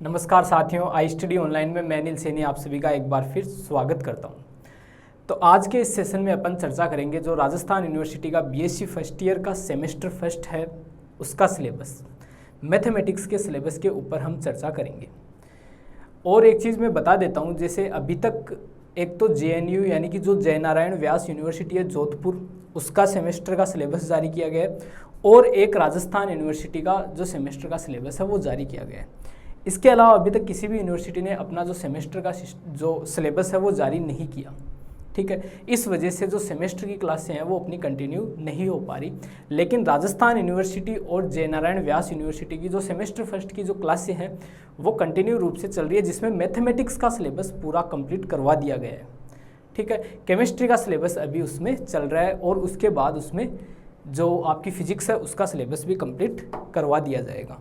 नमस्कार साथियों, I study online में मैं अनिल सैनी आप सभी का एक बार फिर स्वागत करता हूं। तो आज के इस सेशन में अपन चर्चा करेंगे जो राजस्थान यूनिवर्सिटी का बीएससी फर्स्ट ईयर का सेमेस्टर फर्स्ट है उसका सिलेबस, मैथमेटिक्स के सिलेबस के ऊपर हम चर्चा करेंगे। और एक चीज़ मैं बता देता हूं, जैसे अभी तक एक तो जेएनयू यानी कि जो जयनारायण व्यास यूनिवर्सिटी है जोधपुर, उसका सेमेस्टर का सिलेबस जारी किया गया है और एक राजस्थान यूनिवर्सिटी का जो सेमेस्टर का सिलेबस है वो जारी किया गया है। इसके अलावा अभी तक किसी भी यूनिवर्सिटी ने अपना जो सेमेस्टर का जो सिलेबस है वो जारी नहीं किया। ठीक है, इस वजह से जो सेमेस्टर की क्लासें हैं वो अपनी कंटिन्यू नहीं हो पा रही। लेकिन राजस्थान यूनिवर्सिटी और जयनारायण व्यास यूनिवर्सिटी की जो सेमेस्टर फर्स्ट की जो क्लासें हैं वो कंटिन्यू रूप से चल रही है, जिसमें मैथमेटिक्स का सिलेबस पूरा कंप्लीट करवा दिया गया है। ठीक है, केमिस्ट्री का सिलेबस अभी उसमें चल रहा है और उसके बाद उसमें जो आपकी फिजिक्स है उसका सिलेबस भी कंप्लीट करवा दिया जाएगा।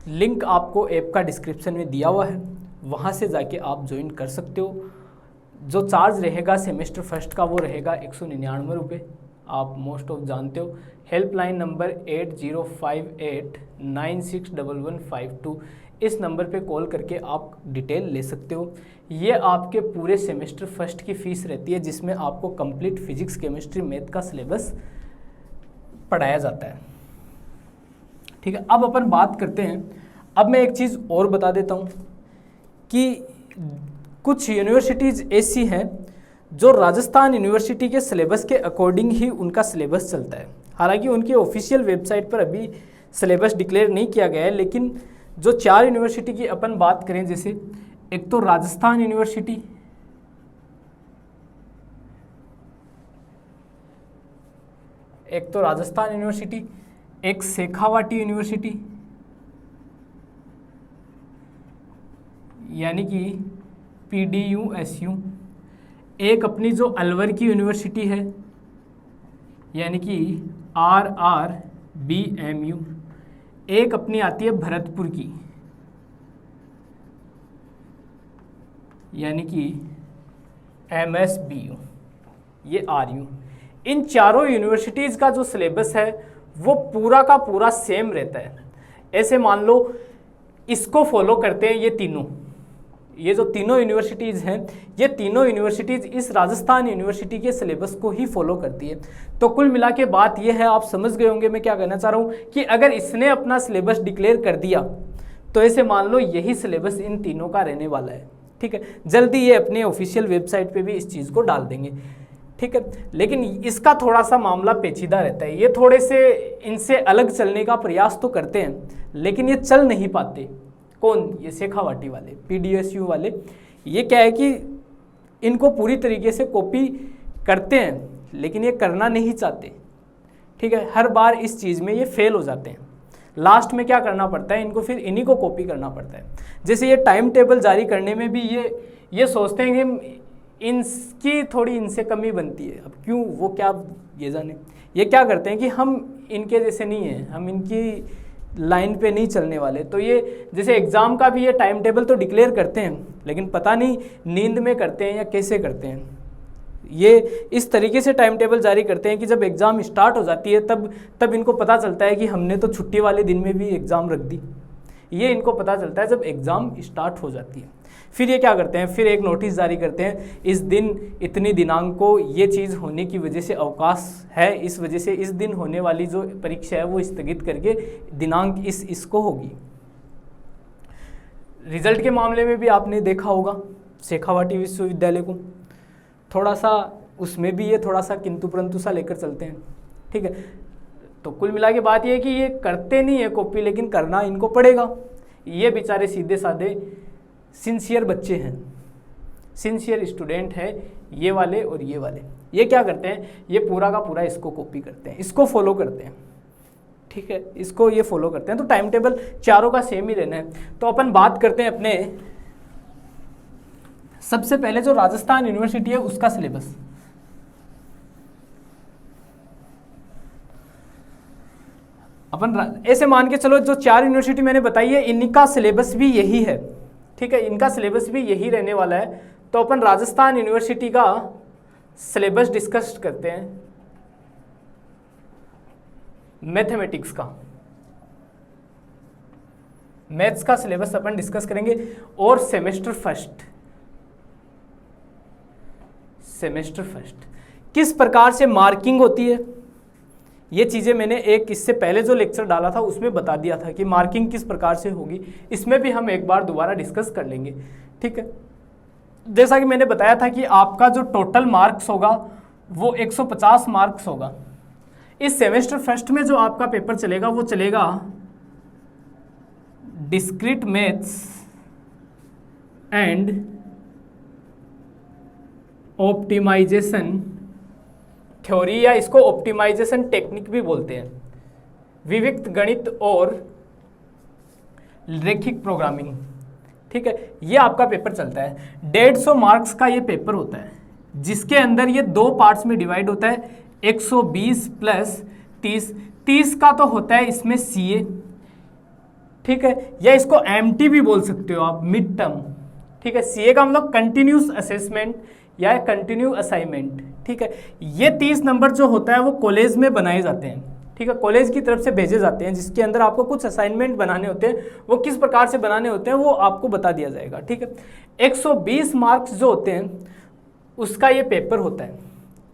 लिंक आपको ऐप का डिस्क्रिप्शन में दिया हुआ है, वहाँ से जाके आप ज्वाइन कर सकते हो। जो चार्ज रहेगा सेमेस्टर फर्स्ट का वो रहेगा 199 रुपये, आप मोस्ट ऑफ जानते हो। हेल्पलाइन नंबर 8058961152, इस नंबर पे कॉल करके आप डिटेल ले सकते हो। ये आपके पूरे सेमेस्टर फर्स्ट की फ़ीस रहती है, जिसमें आपको कंप्लीट फिजिक्स केमिस्ट्री मैथ का सिलेबस पढ़ाया जाता है। ठीक है, अब अपन बात करते हैं। अब मैं एक चीज़ और बता देता हूँ कि कुछ यूनिवर्सिटीज़ ऐसी हैं जो राजस्थान यूनिवर्सिटी के सिलेबस के अकॉर्डिंग ही उनका सिलेबस चलता है। हालांकि उनकी ऑफिशियल वेबसाइट पर अभी सिलेबस डिक्लेयर नहीं किया गया है, लेकिन जो 4 यूनिवर्सिटी की अपन बात करें, जैसे एक तो राजस्थान यूनिवर्सिटी, एक शेखावाटी यूनिवर्सिटी यानी कि PDU-SU, एक अपनी जो अलवर की यूनिवर्सिटी है यानी कि RRBMU, एक अपनी आती है भरतपुर की यानी कि MSBU, ये RU। इन चारों यूनिवर्सिटीज़ का जो सिलेबस है वो पूरा का पूरा सेम रहता है। ऐसे मान लो इसको फॉलो करते हैं ये जो तीनों यूनिवर्सिटीज़ हैं, ये तीनों यूनिवर्सिटीज़ इस राजस्थान यूनिवर्सिटी के सिलेबस को ही फॉलो करती है। तो कुल मिला के बात ये है, आप समझ गए होंगे मैं क्या कहना चाह रहा हूँ, कि अगर इसने अपना सिलेबस डिक्लेयर कर दिया तो ऐसे मान लो यही सिलेबस इन तीनों का रहने वाला है। ठीक है, जल्दी ये अपने ऑफिशियल वेबसाइट पर भी इस चीज़ को डाल देंगे। ठीक है, लेकिन इसका थोड़ा सा मामला पेचीदा रहता है। ये थोड़े से इनसे अलग चलने का प्रयास तो करते हैं, लेकिन ये चल नहीं पाते। कौन? ये शेखावाटी वाले, PDU-SU वाले। ये क्या है कि इनको पूरी तरीके से कॉपी करते हैं, लेकिन ये करना नहीं चाहते। ठीक है, हर बार इस चीज़ में ये फेल हो जाते हैं। लास्ट में क्या करना पड़ता है इनको, फिर इन्हीं को कॉपी करना पड़ता है। जैसे ये टाइम टेबल जारी करने में भी ये सोचते हैं कि इनकी थोड़ी इनसे कमी बनती है। अब क्यों, वो क्या ये जाने। ये क्या करते हैं कि हम इनके जैसे नहीं हैं, हम इनकी लाइन पे नहीं चलने वाले। तो ये जैसे एग्ज़ाम का भी ये टाइम टेबल तो डिक्लेयर करते हैं, लेकिन पता नहीं नींद में करते हैं या कैसे करते हैं। ये इस तरीके से टाइम टेबल जारी करते हैं कि जब एग्ज़ाम स्टार्ट हो जाती है तब इनको पता चलता है कि हमने तो छुट्टी वाले दिन में भी एग्ज़ाम रख दी। ये इनको पता चलता है जब एग्ज़ाम स्टार्ट हो जाती है। फिर ये क्या करते हैं, फिर एक नोटिस जारी करते हैं, इस दिन इतनी दिनांक को ये चीज़ होने की वजह से अवकाश है, इस वजह से इस दिन होने वाली जो परीक्षा है वो स्थगित करके दिनांक इसको होगी। रिजल्ट के मामले में भी आपने देखा होगा शेखावाटी विश्वविद्यालय को, थोड़ा सा उसमें भी ये थोड़ा सा किंतु परंतु सा लेकर चलते हैं। ठीक है, तो कुल मिला के बात ये है कि ये करते नहीं है कॉपी, लेकिन करना इनको पड़ेगा। ये बेचारे सीधे साधे सिंसियर बच्चे हैं, सिंसियर स्टूडेंट हैं ये वाले और ये वाले। ये क्या करते हैं, ये पूरा का पूरा इसको कॉपी करते हैं, इसको फॉलो करते हैं। ठीक है, इसको ये फॉलो करते हैं। तो टाइम टेबल चारों का सेम ही रहना है। तो अपन बात करते हैं अपने सबसे पहले जो राजस्थान यूनिवर्सिटी है उसका सिलेबस। अपन ऐसे मान के चलो, जो 4 यूनिवर्सिटी मैंने बताई है इनका सिलेबस भी यही है। ठीक है, इनका सिलेबस भी यही रहने वाला है। तो अपन राजस्थान यूनिवर्सिटी का सिलेबस डिस्कस करते हैं मैथमेटिक्स का। मैथ्स का सिलेबस अपन डिस्कस करेंगे। और सेमेस्टर फर्स्ट किस प्रकार से मार्किंग होती है, ये चीज़ें मैंने एक इससे पहले जो लेक्चर डाला था उसमें बता दिया था कि मार्किंग किस प्रकार से होगी। इसमें भी हम एक बार दोबारा डिस्कस कर लेंगे, ठीक है। जैसा कि मैंने बताया था कि आपका जो टोटल मार्क्स होगा वो 150 मार्क्स होगा। इस सेमेस्टर फर्स्ट में जो आपका पेपर चलेगा वो चलेगा discrete maths and optimisation theory, या इसको ऑप्टिमाइजेशन टेक्निक भी बोलते हैं, विविक्त गणित और रैखिक प्रोग्रामिंग, ठीक है। ये आपका पेपर चलता है। 150 मार्क्स का ये पेपर होता है, जिसके अंदर ये 2 पार्ट्स में डिवाइड होता है, 120 प्लस 30 का तो होता है इसमें CA, ठीक है, या इसको MT भी बोल सकते हो आप, मिड टर्म, ठीक है। CA का मतलब कंटिन्यूस असेसमेंट या कंटिन्यू असाइनमेंट, ठीक है। ये 30 नंबर जो होता है वो कॉलेज में बनाए जाते हैं, ठीक है, कॉलेज की तरफ से भेजे जाते हैं, जिसके अंदर आपको कुछ असाइनमेंट बनाने होते हैं। वो किस प्रकार से बनाने होते हैं वो आपको बता दिया जाएगा, ठीक है। 120 मार्क्स जो होते हैं उसका ये पेपर होता है,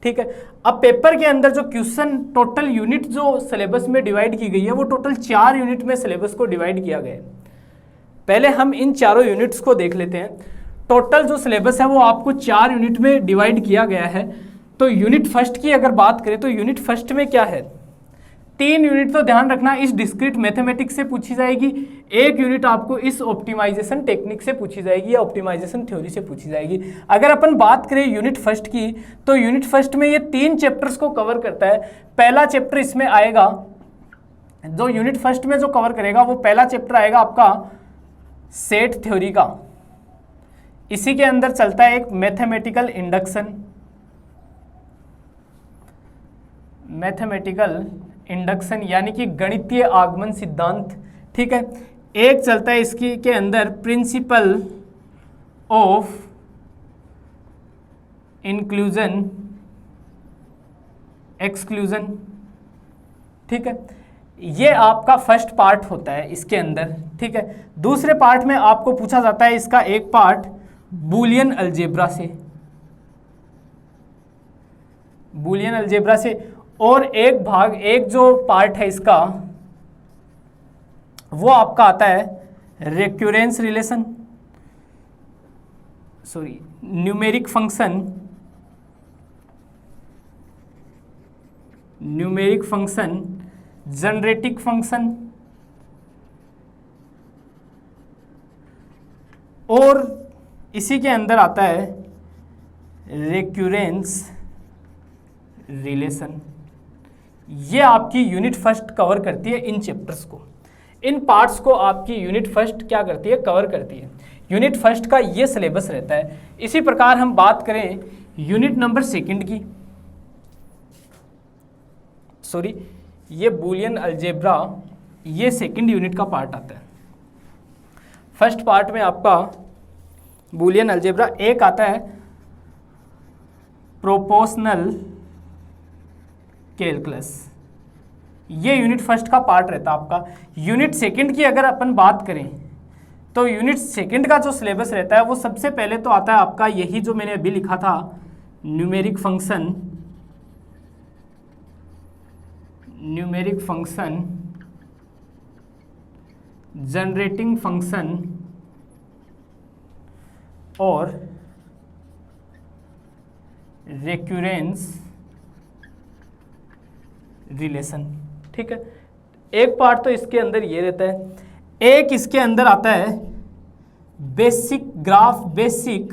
ठीक है। अब पेपर के अंदर जो क्वेश्चन, टोटल यूनिट जो सिलेबस में डिवाइड की गई है वो टोटल 4 यूनिट में सिलेबस को डिवाइड किया गया है। पहले हम इन चारों यूनिट्स को देख लेते हैं। टोटल जो सिलेबस है वो आपको 4 यूनिट में डिवाइड किया गया है। तो यूनिट फर्स्ट की अगर बात करें तो यूनिट फर्स्ट में क्या है, 3 यूनिट तो ध्यान रखना इस डिस्क्रीट मैथमेटिक्स से पूछी जाएगी, 1 यूनिट आपको इस ऑप्टिमाइजेशन टेक्निक से पूछी जाएगी या ऑप्टिमाइजेशन थ्योरी से पूछी जाएगी। अगर अपन बात करें यूनिट फर्स्ट की तो यूनिट फर्स्ट में ये 3 चैप्टर्स को कवर करता है। पहला चैप्टर इसमें आएगा, जो यूनिट फर्स्ट में जो कवर करेगा वो पहला चैप्टर आएगा आपका सेट थ्योरी का। इसी के अंदर चलता है एक मैथमेटिकल इंडक्शन यानी कि गणितीय आगमन सिद्धांत, ठीक है। एक चलता है इसकी के अंदर प्रिंसिपल ऑफ इंक्लूजन एक्सक्लूजन, ठीक है। ये आपका फर्स्ट पार्ट होता है इसके अंदर, ठीक है। दूसरे पार्ट में आपको पूछा जाता है इसका एक पार्ट बूलियन अलजेब्रा से, और एक जो पार्ट है इसका वो आपका आता है रेक्यूरेंस रिलेशन, न्यूमेरिक फंक्शन, जनरेटिक फंक्शन, और इसी के अंदर आता है रेक्यूरेंस रिलेशन। ये आपकी यूनिट फर्स्ट कवर करती है इन चैप्टर्स को, इन पार्ट्स को आपकी यूनिट फर्स्ट क्या करती है, कवर करती है। यूनिट फर्स्ट का ये सिलेबस रहता है। इसी प्रकार हम बात करें यूनिट नंबर सेकंड की, ये बूलियन अलजेब्रा ये सेकंड यूनिट का पार्ट आता है। फर्स्ट पार्ट में आपका बूलियन अलजेब्रा, एक आता है प्रोपोर्शनल कैलकुलस, ये यूनिट फर्स्ट का पार्ट रहता है आपका। यूनिट सेकंड की अगर अपन बात करें तो यूनिट सेकंड का जो सिलेबस रहता है वो सबसे पहले तो आता है आपका यही जो मैंने अभी लिखा था, न्यूमेरिक फंक्शन, जनरेटिंग फंक्शन और रेक्यूरेंस रिलेशन, ठीक है। एक पार्ट तो इसके अंदर ये रहता है, एक इसके अंदर आता है basic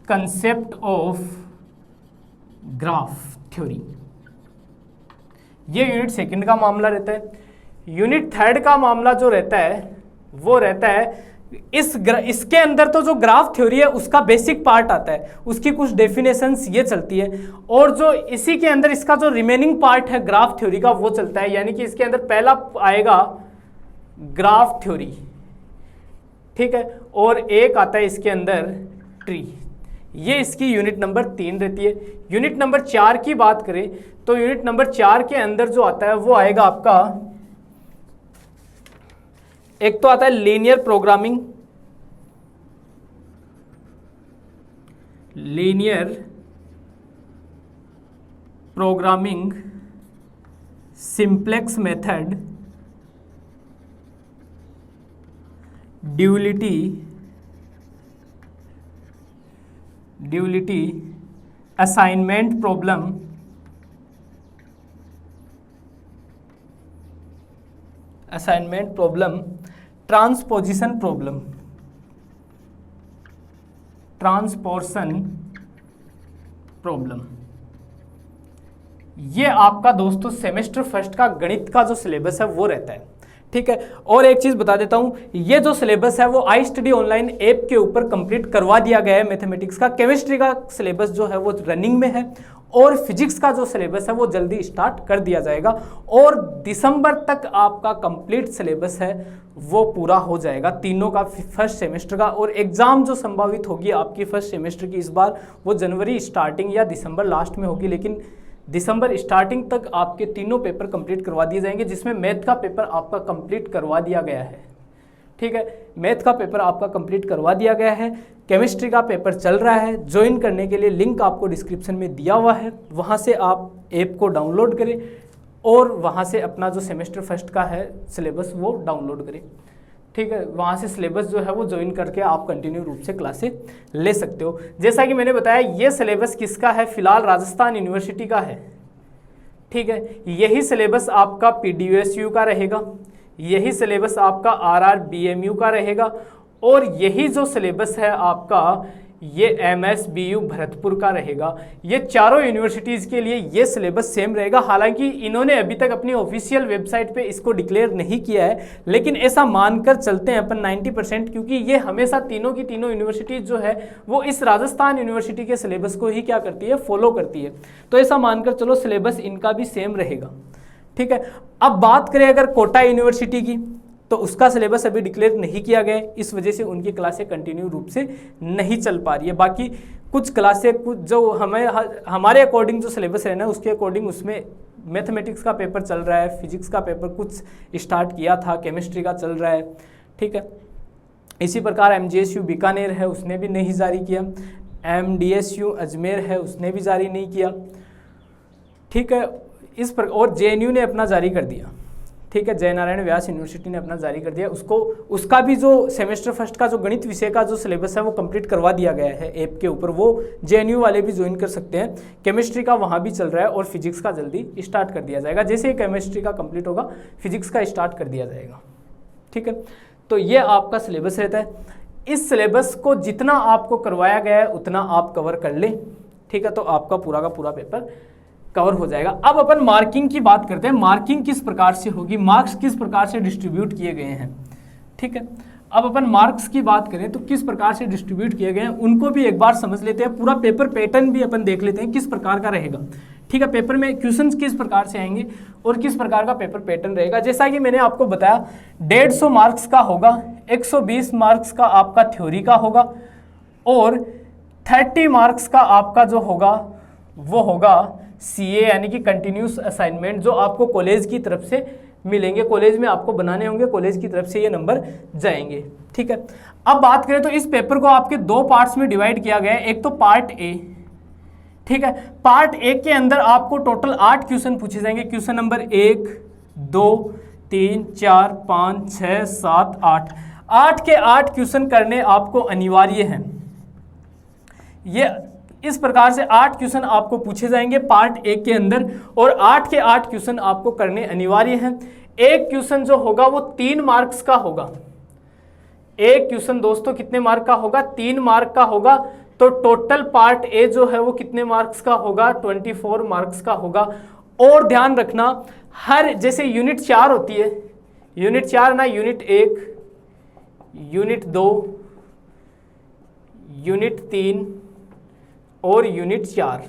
concept of graph theory, ये यूनिट सेकंड का मामला रहता है। यूनिट थर्ड का मामला जो रहता है वो रहता है इसके अंदर तो जो ग्राफ थ्योरी है उसका बेसिक पार्ट आता है, उसकी कुछ डेफिनेशंस ये चलती है, और जो इसी के अंदर इसका जो रिमेनिंग पार्ट है ग्राफ थ्योरी का वो चलता है। यानी कि इसके अंदर पहला आएगा ग्राफ थ्योरी, ठीक है, और एक आता है इसके अंदर ट्री। ये इसकी यूनिट नंबर 3 रहती है। यूनिट नंबर 4 की बात करें तो यूनिट नंबर 4 के अंदर जो आता है वो आएगा आपका एक तो आता है linear programming, simplex method, duality, assignment problem, transposition problem. ये आपका दोस्तों सेमेस्टर फर्स्ट का गणित का जो सिलेबस है वो रहता है। ठीक है, और एक चीज बता देता हूं, ये जो सिलेबस है वो आई स्टडी ऑनलाइन ऐप के ऊपर कंप्लीट करवा दिया गया है मैथमेटिक्स का। केमिस्ट्री का सिलेबस जो है वो रनिंग में है, और फिजिक्स का जो सिलेबस है वो जल्दी स्टार्ट कर दिया जाएगा, और दिसंबर तक आपका कंप्लीट सिलेबस है वो पूरा हो जाएगा तीनों का, फर्स्ट सेमेस्टर का। और एग्जाम जो संभावित होगी आपकी फर्स्ट सेमेस्टर की इस बार, वो जनवरी स्टार्टिंग या दिसंबर लास्ट में होगी, लेकिन दिसंबर स्टार्टिंग तक आपके तीनों पेपर कंप्लीट करवा दिए जाएंगे, जिसमें मैथ का पेपर आपका कंप्लीट करवा दिया गया है। ठीक है, मैथ का पेपर आपका कंप्लीट करवा दिया गया है, केमिस्ट्री का पेपर चल रहा है। ज्वाइन करने के लिए लिंक आपको डिस्क्रिप्शन में दिया हुआ है, वहाँ से आप ऐप को डाउनलोड करें और वहाँ से अपना जो सेमेस्टर फर्स्ट का है सिलेबस वो डाउनलोड करें। ठीक है, वहाँ से सिलेबस जो है वो ज्वाइन करके आप कंटिन्यू रूप से क्लासें ले सकते हो। जैसा कि मैंने बताया, ये सिलेबस किसका है, फिलहाल राजस्थान यूनिवर्सिटी का है। ठीक है, यही सिलेबस आपका PDUSU का रहेगा, यही सिलेबस आपका RRBMU का रहेगा, और यही जो सिलेबस है आपका ये MSBU भरतपुर का रहेगा। ये चारों यूनिवर्सिटीज़ के लिए ये सिलेबस सेम रहेगा। हालांकि इन्होंने अभी तक अपनी ऑफिशियल वेबसाइट पे इसको डिक्लेयर नहीं किया है, लेकिन ऐसा मानकर चलते हैं अपन 90%, क्योंकि ये हमेशा तीनों की तीनों यूनिवर्सिटीज़ जो है वो इस राजस्थान यूनिवर्सिटी के सिलेबस को ही क्या करती है, फॉलो करती है। तो ऐसा मानकर चलो सिलेबस इनका भी सेम रहेगा। ठीक है, अब बात करें अगर कोटा यूनिवर्सिटी की, तो उसका सिलेबस अभी डिक्लेयर नहीं किया गया है, इस वजह से उनकी क्लासें कंटिन्यू रूप से नहीं चल पा रही है। बाकी कुछ क्लासें, कुछ जो हमारे अकॉर्डिंग जो सिलेबस है ना, उसके अकॉर्डिंग उसमें मैथमेटिक्स का पेपर चल रहा है, फिजिक्स का पेपर कुछ स्टार्ट किया था, केमिस्ट्री का चल रहा है। ठीक है, इसी प्रकार MGSU बीकानेर है, उसने भी नहीं जारी किया, MDSU अजमेर है, उसने भी जारी नहीं किया। ठीक है, इस पर और JNU ने अपना जारी कर दिया। ठीक है, जयनारायण व्यास यूनिवर्सिटी ने अपना जारी कर दिया, उसका भी जो सेमेस्टर फर्स्ट का जो गणित विषय का जो सिलेबस है वो कंप्लीट करवा दिया गया है ऐप के ऊपर, वो JNU वाले भी ज्वाइन कर सकते हैं। केमिस्ट्री का वहाँ भी चल रहा है, और फिजिक्स का जल्दी स्टार्ट कर दिया जाएगा। जैसे ही केमिस्ट्री का कंप्लीट होगा, फिजिक्स का स्टार्ट कर दिया जाएगा। ठीक है, तो ये आपका सिलेबस रहता है। इस सिलेबस को जितना आपको करवाया गया है उतना आप कवर कर लें। ठीक है, तो आपका पूरा का पूरा पेपर कवर हो जाएगा। अब अपन मार्किंग की बात करते हैं, मार्किंग किस प्रकार से होगी, मार्क्स किस प्रकार से डिस्ट्रीब्यूट किए गए हैं। ठीक है, अब अपन मार्क्स की बात करें तो किस प्रकार से डिस्ट्रीब्यूट किए गए हैं उनको भी एक बार समझ लेते हैं। पूरा पेपर पैटर्न भी अपन देख लेते हैं किस प्रकार का रहेगा। ठीक है, पेपर में क्वेश्चंस किस प्रकार से आएंगे और किस प्रकार का पेपर पैटर्न रहेगा। जैसा कि मैंने आपको बताया, 150 मार्क्स का होगा, 120 मार्क्स का आपका थ्योरी का होगा, और 30 मार्क्स का आपका जो होगा वो होगा CA यानी कि कंटिन्यूस असाइनमेंट, जो आपको कॉलेज की तरफ से मिलेंगे, कॉलेज में आपको बनाने होंगे, कॉलेज की तरफ से ये नंबर जाएंगे। ठीक है, अब बात करें तो इस पेपर को आपके दो पार्ट्स में डिवाइड किया गया है। एक तो पार्ट ए, ठीक है, पार्ट ए के अंदर आपको टोटल 8 क्वेश्चन पूछे जाएंगे। क्वेश्चन नंबर 1, 2, 3, 4, 5, 6, 7, 8, 8 के 8 क्वेश्चन करने आपको अनिवार्य हैं। ये इस प्रकार से 8 क्वेश्चन आपको पूछे जाएंगे पार्ट ए के अंदर, और 8 के 8 क्वेश्चन आपको करने अनिवार्य हैं। एक क्वेश्चन जो होगा वो 3 मार्क्स का होगा। एक क्वेश्चन दोस्तों कितने मार्क का होगा, 3 मार्क का होगा। तो टोटल पार्ट ए जो है वो कितने मार्क्स का होगा, 24 मार्क्स का होगा। और ध्यान रखना, हर जैसे यूनिट 4 होती है, यूनिट 4 ना, यूनिट 1, यूनिट 2, यूनिट 3 और यूनिट 4।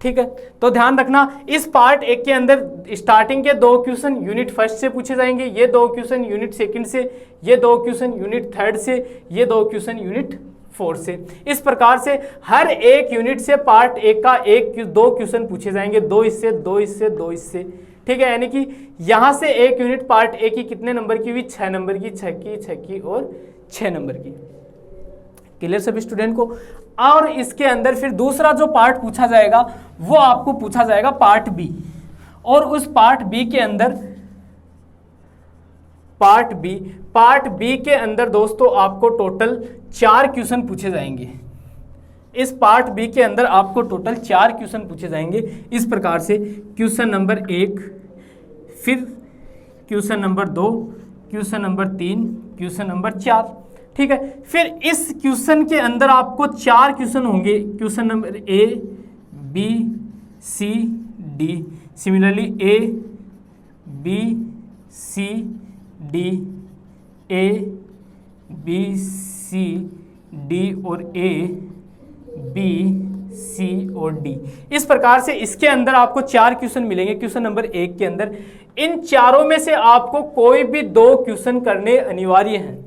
ठीक है, तो ध्यान रखना, इस पार्ट एक के अंदर स्टार्टिंग के 2 क्वेश्चन यूनिट फर्स्ट से पूछे जाएंगे, ये 2 क्वेश्चन यूनिट सेकंड से, ये 2 क्वेश्चन यूनिट थर्ड से, ये 2 क्वेश्चन यूनिट फोर्थ से। इस प्रकार से हर एक यूनिट से पार्ट एक का 1-2 क्वेश्चन पूछे जाएंगे, 2 इससे, 2 इससे, 2 इससे। ठीक है, यानी कि यहाँ से एक यूनिट पार्ट ए की कितने नंबर की हुई, 6 नंबर की, 6 की और 6 नंबर की। क्लियर सभी स्टूडेंट को। और इसके अंदर फिर दूसरा जो पार्ट पूछा जाएगा वो आपको पूछा जाएगा पार्ट बी, और उस पार्ट बी के अंदर पार्ट बी के अंदर दोस्तों आपको टोटल 4 क्वेश्चन पूछे जाएंगे। इस पार्ट बी के अंदर आपको टोटल 4 क्वेश्चन पूछे जाएंगे इस प्रकार से। क्वेश्चन नंबर 1, फिर question number 2, question number 3, question number 4, ठीक है। फिर इस क्वेश्चन के अंदर आपको 4 क्वेश्चन होंगे, question number A, B, C, D. Similarly A, B, C, D, A, B, C, D और ए, बी, सी और डी। इस प्रकार से इसके अंदर आपको 4 क्वेश्चन मिलेंगे क्वेश्चन नंबर 1 के अंदर। इन चारों में से आपको कोई भी 2 क्वेश्चन करने अनिवार्य हैं।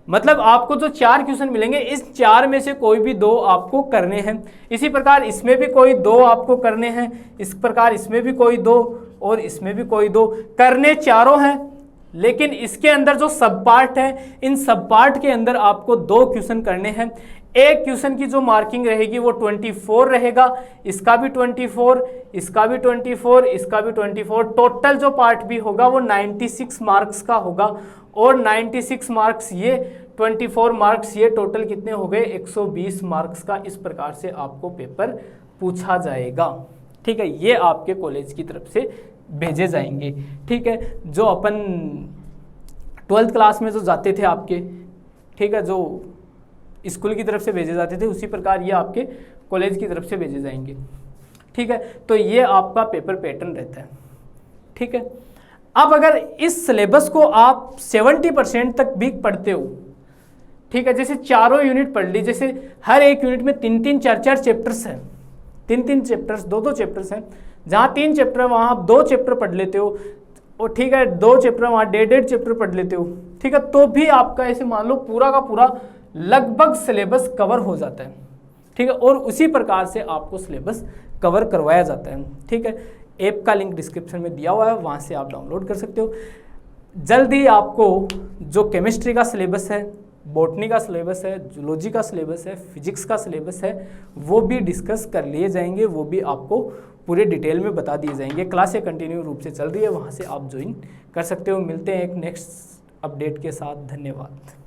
मतलब आपको जो 4 क्वेश्चन मिलेंगे इस 4 में से कोई भी 2 आपको करने हैं। इसी प्रकार इसमें भी कोई 2 आपको करने हैं, इस प्रकार इसमें भी कोई 2 और इसमें भी कोई 2। करने चारों हैं, लेकिन इसके अंदर जो सब पार्ट है, इन सब पार्ट के अंदर आपको 2 क्वेश्चन करने हैं। एक क्वेश्चन की जो मार्किंग रहेगी वो 24 रहेगा, इसका भी 24, इसका भी 24, इसका भी 24। टोटल जो पार्ट भी होगा वो 96 मार्क्स का होगा, और 96 मार्क्स ये, 24 मार्क्स ये, टोटल कितने हो गए, 120 मार्क्स का। इस प्रकार से आपको पेपर पूछा जाएगा, ठीक है। ये आपके कॉलेज की तरफ से भेजे जाएंगे, ठीक है। जो अपन 12th क्लास में जो जाते थे आपके, ठीक है, जो स्कूल की तरफ से भेजे जाते थे, उसी प्रकार ये आपके कॉलेज की तरफ से भेजे जाएंगे, ठीक है। तो ये आपका पेपर पैटर्न रहता है, ठीक है। अब अगर इस सिलेबस को आप 70% तक भी पढ़ते हो, ठीक है, जैसे चारों यूनिट पढ़ ली, जैसे हर एक यूनिट में 3-3, 4-4 चैप्टर्स हैं, 3-3 चैप्टर्स, 2-2 चैप्टर्स हैं। जहाँ 3 चैप्टर वहाँ आप 2 चैप्टर पढ़ लेते हो, और ठीक है 2 चैप्टर वहाँ 1.5 चैप्टर पढ़ लेते हो, ठीक है, तो भी आपका ऐसे मान लो पूरा का पूरा लगभग सिलेबस कवर हो जाता है, ठीक है। और उसी प्रकार से आपको सिलेबस कवर करवाया जाता है, ठीक है। ऐप का लिंक डिस्क्रिप्शन में दिया हुआ है, वहाँ से आप डाउनलोड कर सकते हो। जल्द ही आपको जो केमिस्ट्री का सिलेबस है, बॉटनी का सिलेबस है, जूलॉजी का सिलेबस है, फिजिक्स का सिलेबस है, वो भी डिस्कस कर लिए जाएंगे, वो भी आपको पूरे डिटेल में बता दिए जाएंगे। क्लासें कंटिन्यू रूप से चल रही है, वहाँ से आप ज्वाइन कर सकते हो। मिलते हैं एक नेक्स्ट अपडेट के साथ, धन्यवाद।